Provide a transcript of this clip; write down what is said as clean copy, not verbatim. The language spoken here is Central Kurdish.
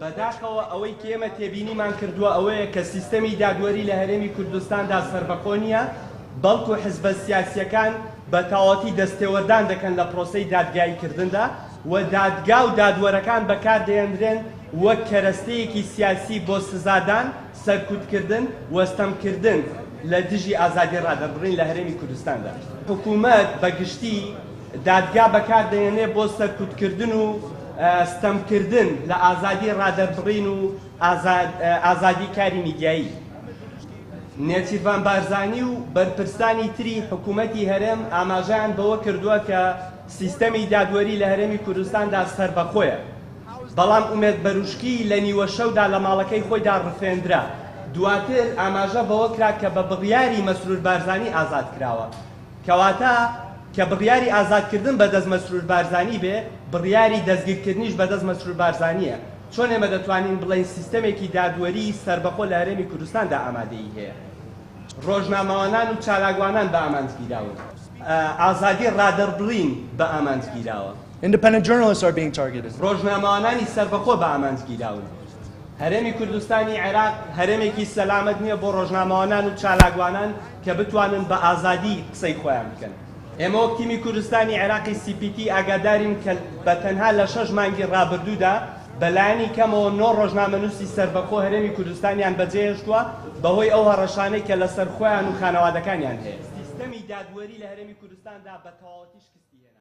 بەداخەوە ئەوەی کێمە تێبینیمان کردووە ئەوەیە کە سیستەمی دادوەری لە هەرێمی کوردستاندا سەربەخۆ نیە، بەڵکو حزبە سیاسیەکان بە تەواوەتی دەستێوەردان دەکەن لە پرۆسەی دادگاییکردندا و دادگا و دادوەرەکان بەکاردەهێنرێن وەک کەرەستەیەکی سیاسی بۆ سزادان، سەرکوتکردن، وەستەمکردن لە دژی ئازادی ڕادەربڕین لە هەرێمی کوردستاندا. حکوومەت بەگشتی دادگا بەکاردەهێنێ بۆ سەرکوتکردن و ستەمکردن لە ئازادی ڕادەربڕین و ئازادی کاری میدیایی. نێچیروان بارزانی و بەرپرسانی تری حکوومەتی هەرێم ئاماژەیان بەوە کردووە کە سیستەمی دادوەری لە هەرێمی کوردستاندا سەربەخۆیە، بەڵام ئومێد بەروشکی لە نیوە شەودا لە ماڵەکەی خۆیدا ڕفێندرا. دواتر ئاماژە بەوە کرا کە بە بڕیاری مەسرور بارزانی ئازاد کراوە، کەواتە کە بڕیاری ئازادکردن بەدەست مەسرور بارزانی بێ، بڕیاری دەستگیرکردنیش بەدەست مەسرور بارزانیە. چۆن ئێمە دەتوانین بڵێن سیستەمێکی دادوەری سەربەخۆ لە هەرێمی کوردستاندا ئامادەیی هەیە؟ ڕۆژنامەوانان و چالاکوانان بە ئامانجگیراون، ئازادی ڕادەربڕین بە ئامانجگیراوە. Independent journalists are being targeted. ڕۆژنامەوانانی سەربەخۆ بە ئامانجگیراون. هەرێمی کوردستانی عێراق هەرێمێکی سەلامەت نییە بۆ ڕۆژنامەوانان و چالاکوانان کە بتوانن بە ئازادی قسەی خۆیان بکەن. ئێمە وەک تیمی کوردستانی عێراقی CPT ئاگادارین کە بە تەنها لە 6 مانگی ڕابردوودا بەلایەنی کەمەوە 9 ڕۆژنامەنووسی سەربەخۆ هەرێمی کوردستانیان بەجێهێشتووە بەهۆی ئەو هەڕەشانەی کە لەسەر خۆیان و خانەوادەکانیان هەیە. سیستەمی دادوەری لە هەرێمی کوردستاندا بە تەواوەتیش